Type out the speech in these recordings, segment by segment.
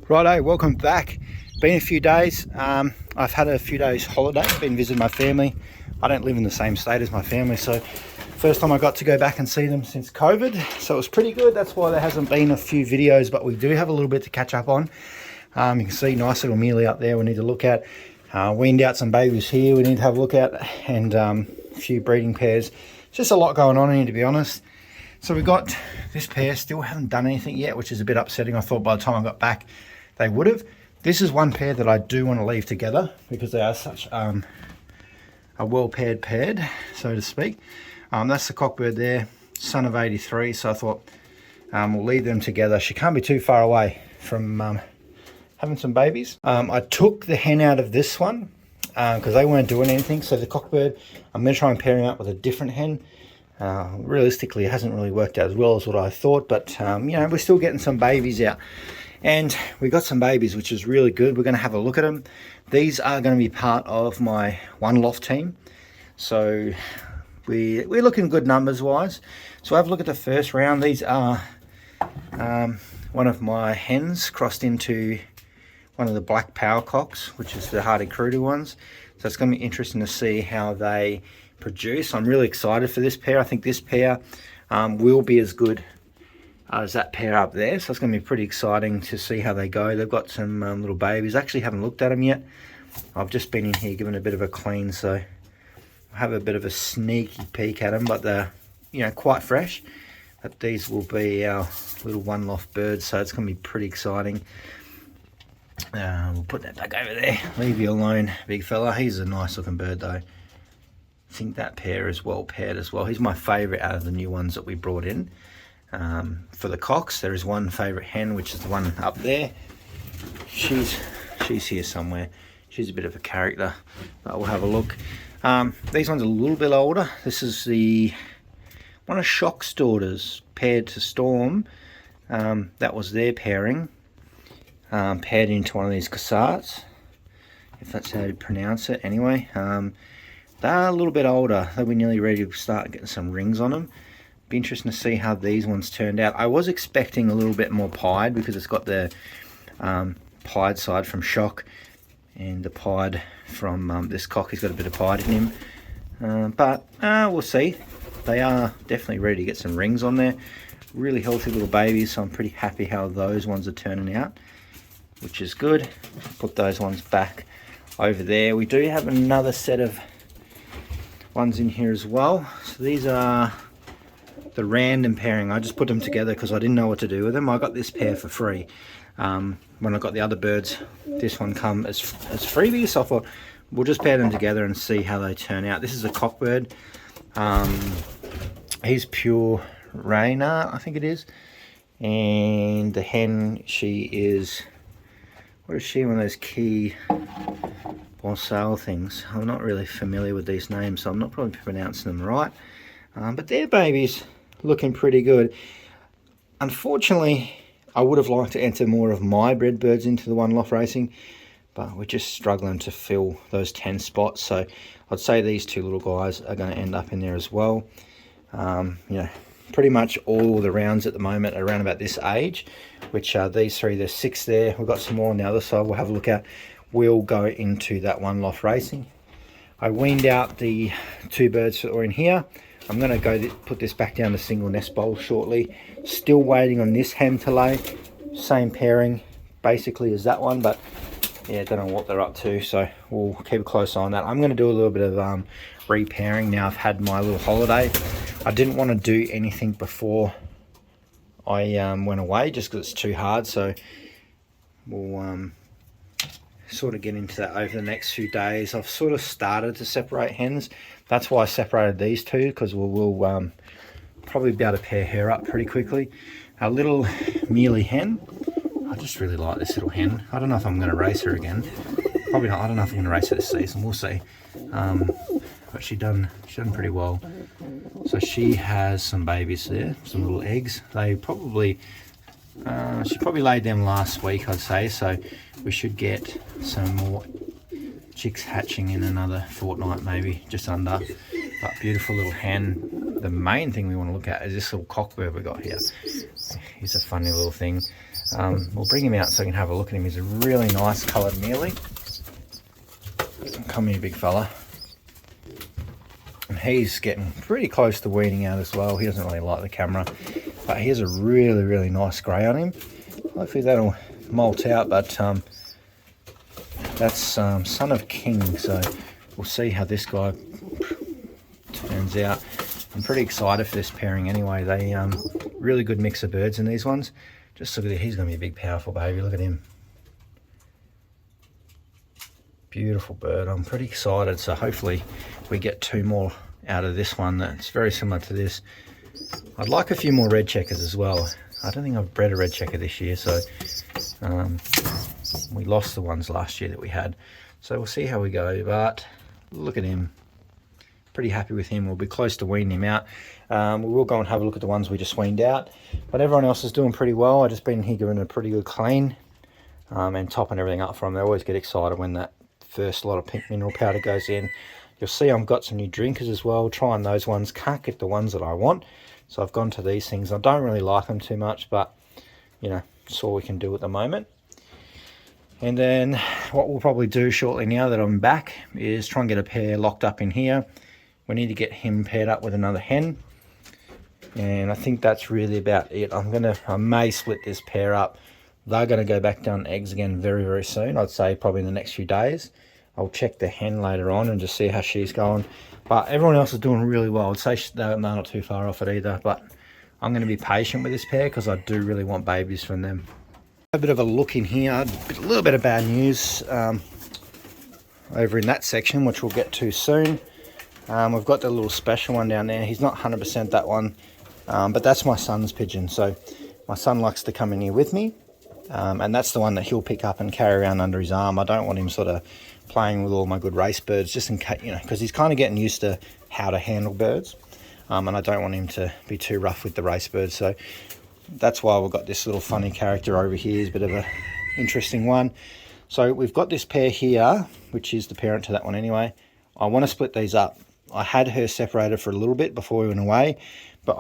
Righto, welcome back. Been a few days. I've had a few days holiday, been visiting my family. I don't live in the same state as my family, so first time I got to go back and see them since COVID, so it was pretty good. That's why there hasn't been a few videos, but we do have a little bit to catch up on. You can see nice little Mealy up there we need to look at. Weaned out some babies here we need to have a look at, and a few breeding pairs. Just a lot going on here, to be honest. So we got this pair, still haven't done anything yet, which is a bit upsetting. I thought by the time I got back they would have. This is one pair that I do want to leave together because they are such a well paired, so to speak. That's the cockbird there, son of 83, so I thought we'll leave them together. She can't be too far away from having some babies. I took the hen out of this one because they weren't doing anything, so the cockbird, I'm going to try and pair him up with a different hen. Realistically, it hasn't really worked out as well as what I thought, but you know, we're still getting some babies out. And we got some babies, which is really good. We're going to have a look at them. These are going to be part of my One-loft team. So we're looking good numbers wise. So have a look at the first round. These are one of my hens crossed into one of the black power cocks, which is the hardy cruder ones. So it's going to be interesting to see how they produce. I'm really excited for this pair. I think this pair will be as good as that pair up there, so it's going to be pretty exciting to see how they go. They've got some little babies. I actually haven't looked at them yet. I've just been in here giving a bit of a clean, so I have a bit of a sneaky peek at them, but they're, you know, quite fresh. But these will be our little one-loft birds, so it's going to be pretty exciting. We'll put that back over there. Leave you alone, big fella. He's a nice looking bird though. I think that pair is well paired as well. He's my favourite out of the new ones that we brought in. For the cocks, there is one favourite hen, which is the one up there. She's here somewhere. She's a bit of a character, but we'll have a look. These ones are a little bit older. This is the one of Shock's daughters paired to Storm. That was their pairing, paired into one of these cassats, if that's how you pronounce it. Anyway, they're a little bit older. They'll be nearly ready to start getting some rings on them. Be interesting to see how these ones turned out. I was expecting a little bit more pied because it's got the pied side from Shock, and the pied from this cock. He's got a bit of pied in him, but we'll see. They are definitely ready to get some rings on there. Really healthy little babies, so I'm pretty happy how those ones are turning out, which is good. Put those ones back over there. We do have another set of ones in here as well. So these are the random pairing. I just put them together because I didn't know what to do with them. I got this pair for free. When I got the other birds, this one come as freebies, so I thought we'll just pair them together and see how they turn out. This is a cockbird. He's pure Rainer, I think it is. And the hen, she is, what is she? One of those key Bonsale things. I'm not really familiar with these names, so I'm not probably pronouncing them right. But their babies looking pretty good. Unfortunately, I would have liked to enter more of my bred birds into the One-loft racing, but we're just struggling to fill those 10 spots. So I'd say these two little guys are going to end up in there as well. You know, pretty much all the rounds at the moment are around about this age, which are these three. There's 6 there. We've got some more on the other side. We'll have a look at. We'll go into that One-loft racing. I weaned out the 2 birds that were in here. I'm going to go put this back down to single nest bowl shortly. Still waiting on this hen to lay. Same pairing basically as that one, but yeah, don't know what they're up to, so we'll keep a close eye on that. I'm going to do a little bit of repairing now I've had my little holiday. I didn't want to do anything before I went away just because it's too hard, so we'll sort of get into that over the next few days. I've sort of started to separate hens. That's why I separated these two, because we'll probably be able to pair her up pretty quickly. Our little Mealy hen. I just really like this little hen. I don't know if I'm going to race her again. Probably not. I don't know if I'm going to race her this season. We'll see. But she done pretty well. So she has some babies there, some little eggs. They probably she probably laid them last week, I'd say. So we should get some more chicks hatching in another fortnight, maybe just under. But beautiful little hen. The main thing we want to look at is this little cockbird we got here. He's a funny little thing. We'll bring him out so you can have a look at him. He's a really nice coloured Mealy. Come here, big fella. And he's getting pretty close to weaning out as well. He doesn't really like the camera, but he has a really, really nice grey on him. Hopefully that'll molt out, but that's Son of King, so we'll see how this guy turns out. I'm pretty excited for this pairing anyway. They really good mix of birds in these ones. Just look at it, he's going to be a big powerful baby. Look at him. Beautiful bird. I'm pretty excited, so hopefully we get 2 more out of this one that's very similar to this. I'd like a few more red checkers as well. I don't think I've bred a red checker this year, so we lost the ones last year that we had. So we'll see how we go, but look at him. Pretty happy with him. We'll be close to weaning him out. We will go and have a look at the ones we just weaned out, but everyone else is doing pretty well. I've just been here giving a pretty good clean and topping everything up for them. They always get excited when that first lot of pink mineral powder goes in. You'll see I've got some new drinkers as well, trying those ones. Can't get the ones that I want, so I've gone to these things. I don't really like them too much, but you know, it's all we can do at the moment. And then what we'll probably do shortly now that I'm back is try and get a pair locked up in here. We need to get him paired up with another hen, and I think that's really about it. I may split this pair up. They're going to go back down eggs again very, very soon. I'd say probably in the next few days. I'll check the hen later on and just see how she's going. But everyone else is doing really well. I'd say they're not too far off it either. But I'm going to be patient with this pair because I do really want babies from them. A bit of a look in here. A little bit of bad news over in that section, which we'll get to soon. We've got the little special one down there. He's not 100% that one, but that's my son's pigeon. So my son likes to come in here with me. And that's the one that he'll pick up and carry around under his arm. I don't want him sort of playing with all my good race birds, just in case, you know, because he's kind of getting used to how to handle birds. And I don't want him to be too rough with the race birds. So that's why we've got this little funny character over here. He's a bit of a interesting one. So we've got this pair here, which is the parent to that one anyway. I want to split these up. I had her separated for a little bit before we went away, but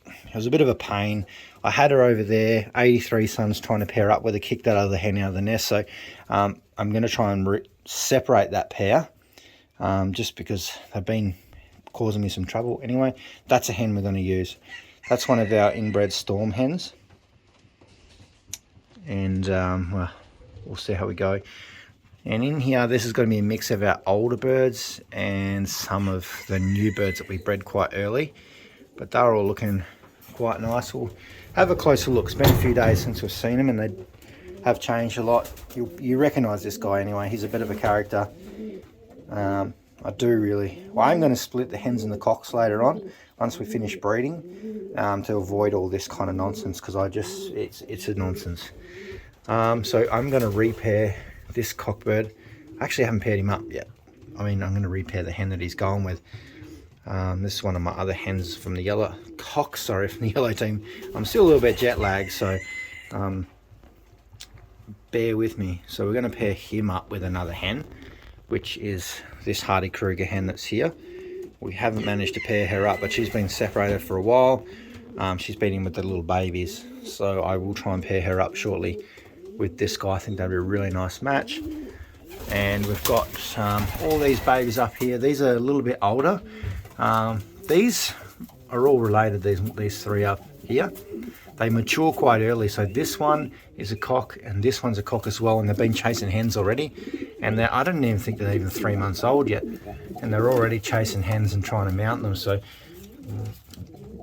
it was a bit of a pain. I had her over there, 83 sons trying to pair up with her, kick that other hen out of the nest. So I'm going to try and separate that pair just because they've been causing me some trouble. Anyway, that's a hen we're going to use. That's one of our inbred storm hens. And well, we'll see how we go. And in here, this is going to be a mix of our older birds and some of the new birds that we bred quite early. But they're all looking quite nice. We'll have a closer look. It's been a few days since we've seen them and they have changed a lot. You recognise this guy anyway. He's a bit of a character. I'm going to split the hens and the cocks later on once we finish breeding to avoid all this kind of nonsense, because it's a nonsense. So I'm going to repair this cockbird. I actually haven't paired him up yet. I mean, I'm going to repair the hen that he's going with. This is one of my other hens from the yellow from the yellow team. I'm still a little bit jet lagged, so bear with me. So we're going to pair him up with another hen, which is this Hardy Kruger hen that's here. We haven't managed to pair her up, but she's been separated for a while. She's been in with the little babies, so I will try and pair her up shortly with this guy. I think that'd be a really nice match. And we've got all these babies up here. These are a little bit older. These are all related, these three up here. They mature quite early, so this one is a cock and this one's a cock as well, and they've been chasing hens already, and I don't even think they're even 3 months old yet, and they're already chasing hens and trying to mount them. So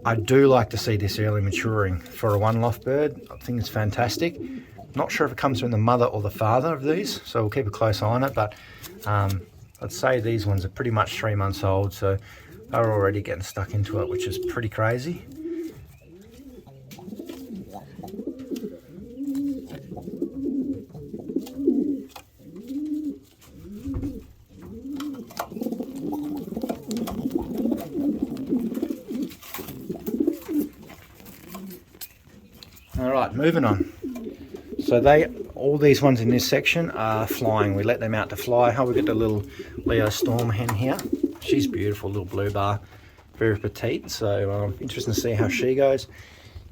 I do like to see this early maturing for a one-loft bird. I think it's fantastic. Not sure if it comes from the mother or the father of these, so we'll keep a close eye on it, but I'd say these ones are pretty much 3 months old, so they're already getting stuck into it, which is pretty crazy. All right, moving on. So all these ones in this section are flying. We let them out to fly. We got the little Leo Storm hen here. She's beautiful, little blue bar, very petite. So interesting to see how she goes.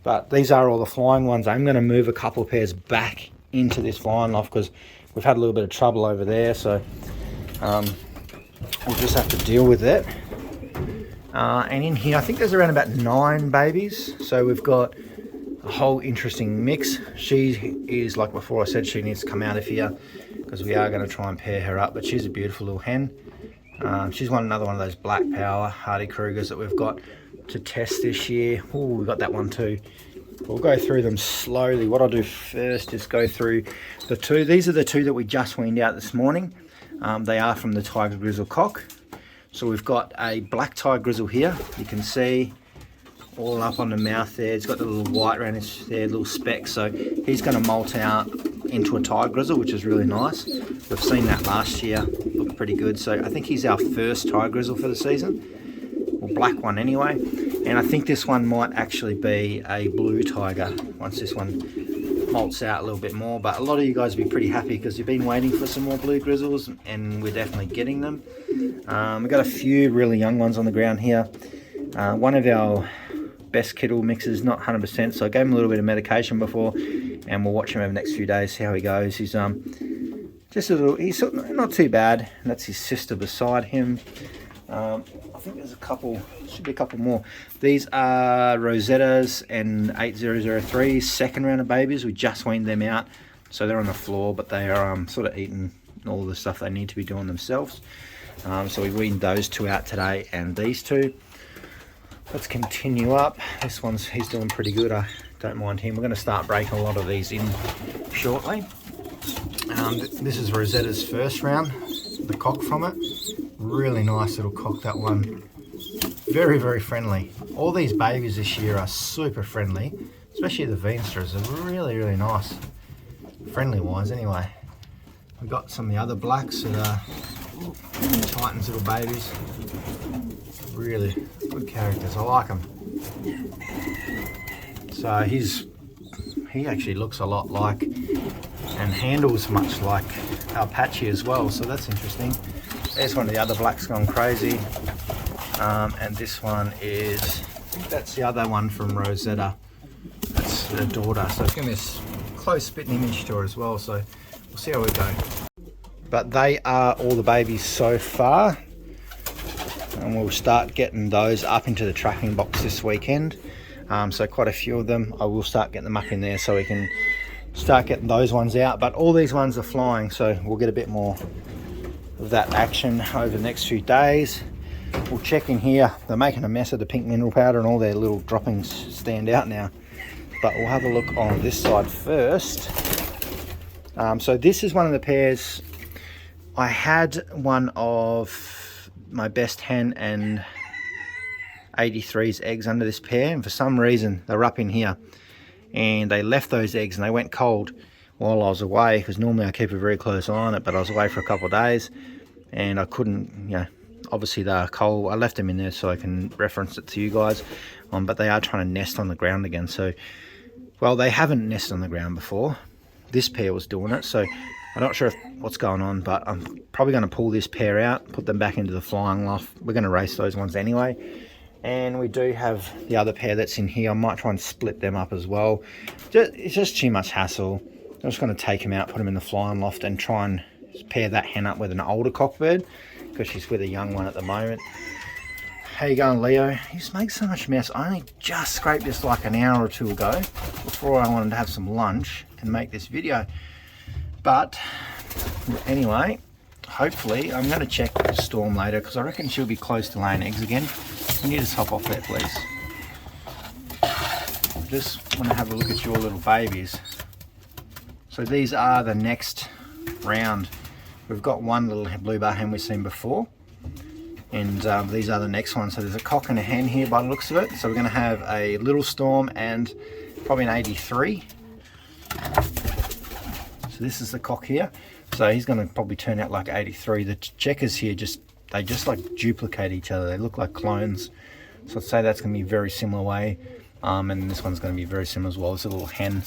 But these are all the flying ones. I'm going to move a couple of pairs back into this flying loft because we've had a little bit of trouble over there, so we'll just have to deal with it. And in here, I think there's around about 9 babies. So we've got a whole interesting mix. She is, like before I said, she needs to come out of here because we are going to try and pair her up. But she's a beautiful little hen. She's another one of those black power Hardy Krugers that we've got to test this year. Oh, we've got that one too. We'll go through them slowly. What I'll do first is go through the 2. These are the 2 that we just weaned out this morning. They are from the Tiger Grizzle cock. So we've got a black Tiger Grizzle here. You can see all up on the mouth there. It's got the little white around his there, little specks. So he's going to molt out into a Tiger Grizzle, which is really nice. We've seen that last year. Looked pretty good. So I think he's our first Tiger Grizzle for the season. Or black one anyway. And I think this one might actually be a blue tiger once this one molts out a little bit more. But a lot of you guys will be pretty happy because you've been waiting for some more blue grizzles, and we're definitely getting them. We've got a few really young ones on the ground here. One of our best kennel mixes, not 100%, so I gave him a little bit of medication before, and we'll watch him over the next few days, see how he goes. He's just a little, he's not too bad. And that's his sister beside him. I think there's a couple, should be a couple more. These are Rosettas and 8003, second round of babies. We just weaned them out, so they're on the floor, but they are sort of eating all the stuff they need to be doing themselves. So we weaned those 2 out today, and these 2. Let's continue up. This one's, he's doing pretty good. I don't mind him. We're going to start breaking a lot of these in shortly. This is Rosetta's first round, the cock from it. Really nice little cock, that one. Very, very friendly. All these babies this year are super friendly, especially the Veensters. They're really, really nice. Friendly wise, anyway. We've got some of the other blacks that are Titans little babies. Really good characters. I like them. So he actually looks a lot like and handles much like Apache as well. So that's interesting. There's one of the other blacks gone crazy. And this one is, I think that's the other one from Rosetta. That's the daughter. So it's going to be a close spitting image to her as well. So we'll see how we go. But they are all the babies so far. And we'll start getting those up into the tracking box this weekend. So quite a few of them. I will start getting them up in there so we can start getting those ones out. But all these ones are flying, so we'll get a bit more of that action over the next few days. We'll check in here. They're making a mess of the pink mineral powder, and all their little droppings stand out now. But we'll have a look on this side first. So this is one of the pairs. I had one of my best hen and 83's eggs under this pair, and for some reason they were up in here and they left those eggs and they went cold while I was away, because normally I keep a very close eye on it, but I was away for a couple of days and I couldn't, you know, obviously they're cold. I left them in there so I can reference it to you guys, but they are trying to nest on the ground again. So, well, they haven't nested on the ground before. This pair was doing it, so I'm not sure what's going on, but I'm probably going to pull this pair out, put them back into the flying loft. We're going to race those ones anyway. And we do have the other pair that's in here. I might try and split them up as well. It's just too much hassle. I'm just going to take them out, put them in the flying loft, and try and pair that hen up with an older cockbird, because she's with a young one at the moment. How you going, Leo? He just makes so much mess. I only just scraped this like an hour or two ago before I wanted to have some lunch and make this video. But anyway, hopefully I'm going to check Storm later, because I reckon she'll be close to laying eggs again. Can you just hop off there, please? I just want to have a look at your little babies. So these are the next round. We've got one little blue bar hen we've seen before, and these are the next one. So there's a cock and a hen here by the looks of it. So we're going to have a little Storm and probably an 83. So this is the cock here. So he's going to probably turn out like 83. The checkers here they just like duplicate each other. They look like clones. So I'd say that's going to be very similar way. And this one's going to be very similar as well. It's a little hen.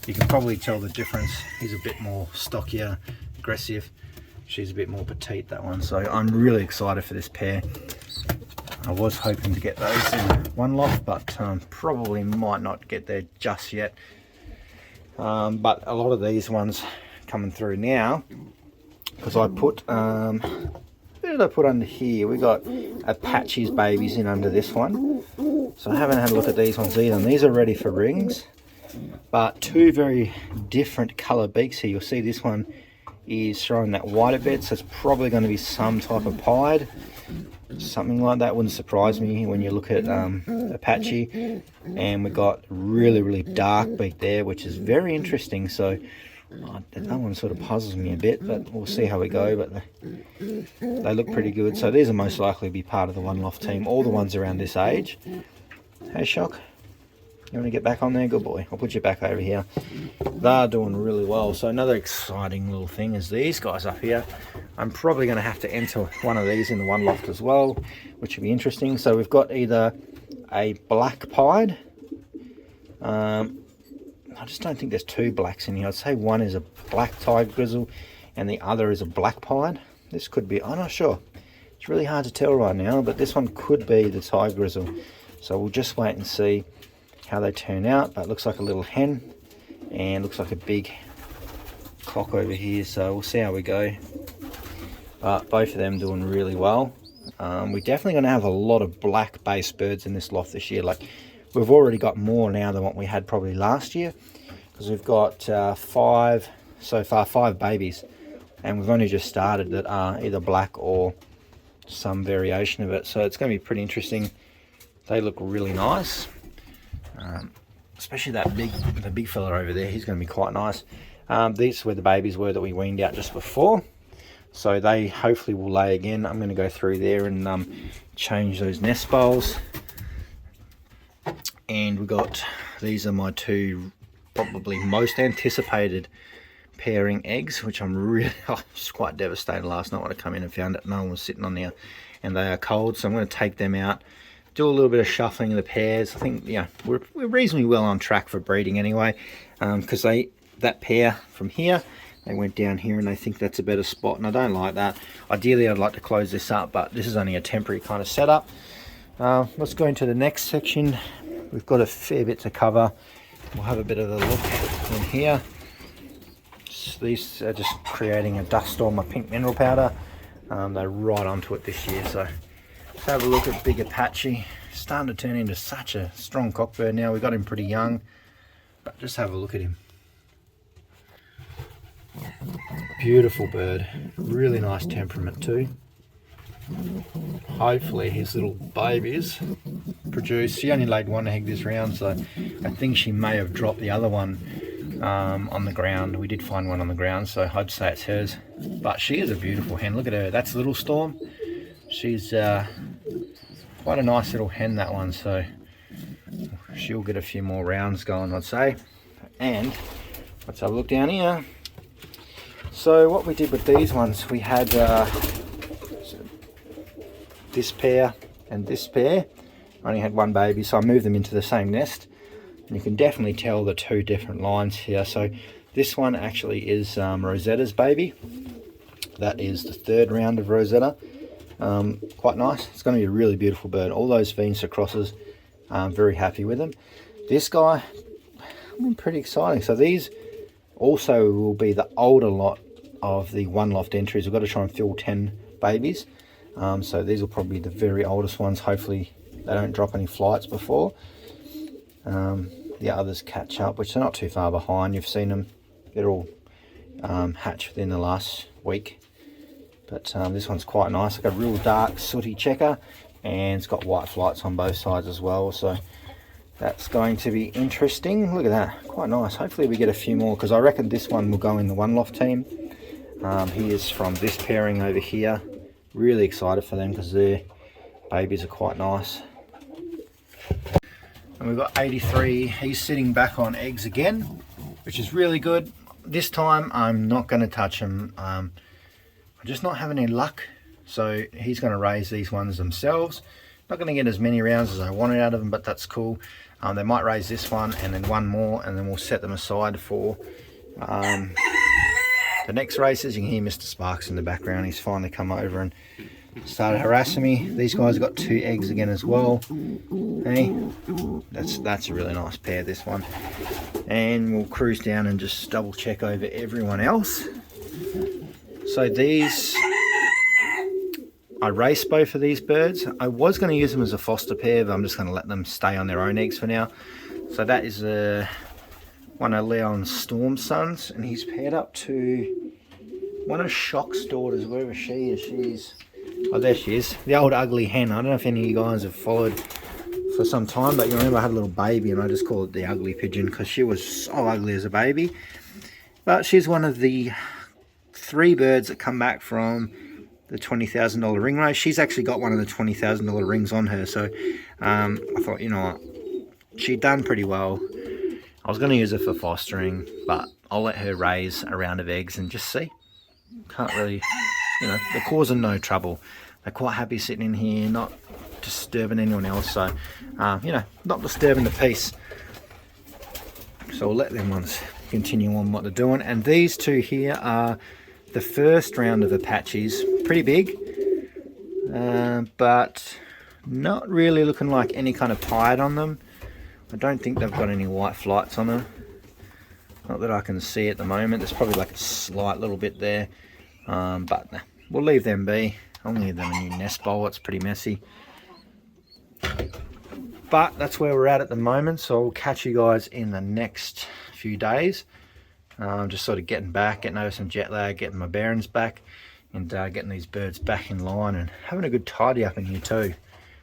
You can probably tell the difference. He's a bit more stockier, aggressive. She's a bit more petite, that one. So I'm really excited for this pair. I was hoping to get those in One-loft, but probably might not get there just yet. But a lot of these ones coming through now, because I put, where did I put under here? We got Apache's babies in under this one. So I haven't had a look at these ones either, and these are ready for rings. But two very different colour beaks here. You'll see this one is showing that white a bit, so it's probably going to be some type of pied. Something like that wouldn't surprise me when you look at Apache. And we've got really dark beak there, which is very interesting. So that one sort of puzzles me a bit, but we'll see how we go. But they look pretty good. So these are most likely to be part of the One-loft team, all the ones around this age. Hey Shock, you want to get back on there? Good boy. I'll put you back over here. They're doing really well. So another exciting little thing is these guys up here. I'm probably going to have to enter one of these in the One-loft as well, which will be interesting. So we've got either a black pied. I just don't think there's two blacks in here. I'd say one is a black tiger grizzle and the other is a black pied. This could be, I'm not sure. It's really hard to tell right now, but this one could be the tiger grizzle. So we'll just wait and see how they turn out. But it looks like a little hen and looks like a big cock over here. So we'll see how we go. But both of them doing really well. We're definitely going to have a lot of black based birds in this loft this year. Like, we've already got more now than what we had probably last year, because we've got five babies, and we've only just started that are either black or some variation of it. So it's going to be pretty interesting. They look really nice, especially the big fella over there. He's going to be quite nice. These were the babies that we weaned out just before. So they hopefully will lay again. I'm going to go through there and change those nest bowls. And we got, these are my two probably most anticipated pairing eggs, which I'm really, I was quite devastated last night when I come in and found that no one was sitting on there, and they are cold. So I'm going to take them out, do a little bit of shuffling of the pairs. I think, yeah, we're reasonably well on track for breeding anyway, because that pair from here, they went down here and they think that's a better spot, and I don't like that. Ideally I'd like to close this up, but this is only a temporary kind of setup. Let's go into the next section. We've got a fair bit to cover. We'll have a bit of a look in here. So these are just creating a dust storm of pink mineral powder. They're right onto it this year. So let's have a look at big Apache. Starting to turn into such a strong cockbird now. We got him pretty young, but just have a look at him. Beautiful bird, really nice temperament too. Hopefully his little babies produce. She only laid one egg this round, so I think she may have dropped the other one on the ground. We did find one on the ground, so I'd say it's hers. But she is a beautiful hen. Look at her. That's Little Storm. She's quite a nice little hen, that one, so she'll get a few more rounds going, I'd say. And let's have a look down here. So what we did with these ones, we had this pair and this pair. I only had one baby, so I moved them into the same nest. And you can definitely tell the two different lines here. So this one actually is Rosetta's baby. That is the third round of Rosetta. Quite nice. It's going to be a really beautiful bird. All those Venus crosses, I'm very happy with them. This guy, I mean, pretty exciting. So these also will be the older lot of the One-loft entries. We've got to try and fill 10 babies. So these will probably be the very oldest ones. Hopefully they don't drop any flights before the others catch up, which they're not too far behind. You've seen them. They're all hatched within the last week. But this one's quite nice. Like a real dark sooty checker, and it's got white flights on both sides as well. So that's going to be interesting. Look at that, quite nice. Hopefully we get a few more, because I reckon this one will go in the One-loft team. He is from this pairing over here. Really excited for them because their babies are quite nice. And we've got 83. He's sitting back on eggs again, which is really good. This time I'm not going to touch him. I'm just not having any luck. So he's going to raise these ones themselves. Not going to get as many rounds as I wanted out of them, but that's cool. They might raise this one and then one more, and then we'll set them aside for the next races. You can hear Mr. Sparks in the background. He's finally come over and started harassing me. These guys got 2 eggs again as well. Hey, that's a really nice pair, this one. And we'll cruise down and just double check over everyone else. So these, I raced both of these birds. I was going to use them as a foster pair, but I'm just going to let them stay on their own eggs for now. So that is one of Leon's Storm sons, and he's paired up to one of Shock's daughters, wherever she is. She's, oh, there she is, the old ugly hen. I don't know if any of you guys have followed for some time, but you remember I had a little baby, and I just call it the ugly pigeon because she was so ugly as a baby. But she's one of the 3 birds that come back from the $20,000 ring race. She's actually got one of the $20,000 rings on her, so I thought, you know what, she'd done pretty well. I was going to use her for fostering, but I'll let her raise a round of eggs and just see. Can't really, you know, they're causing no trouble. They're quite happy sitting in here, not disturbing anyone else, so you know, not disturbing the peace. So we'll let them ones continue on what they're doing. And these 2 here are the first round of Apaches. Pretty big, but not really looking like any kind of pied on them. I don't think they've got any white flights on them, not that I can see at the moment. There's probably like a slight little bit there, but nah, we'll leave them be. I'll give them a new nest bowl. It's pretty messy, but that's where we're at the moment. So I'll catch you guys in the next few days. I'm just sort of getting back, getting over some jet lag, getting my bearings back, and getting these birds back in line, and having a good tidy up in here too.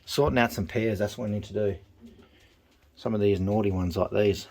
Sorting out some pairs, that's what I need to do. Some of these naughty ones like these.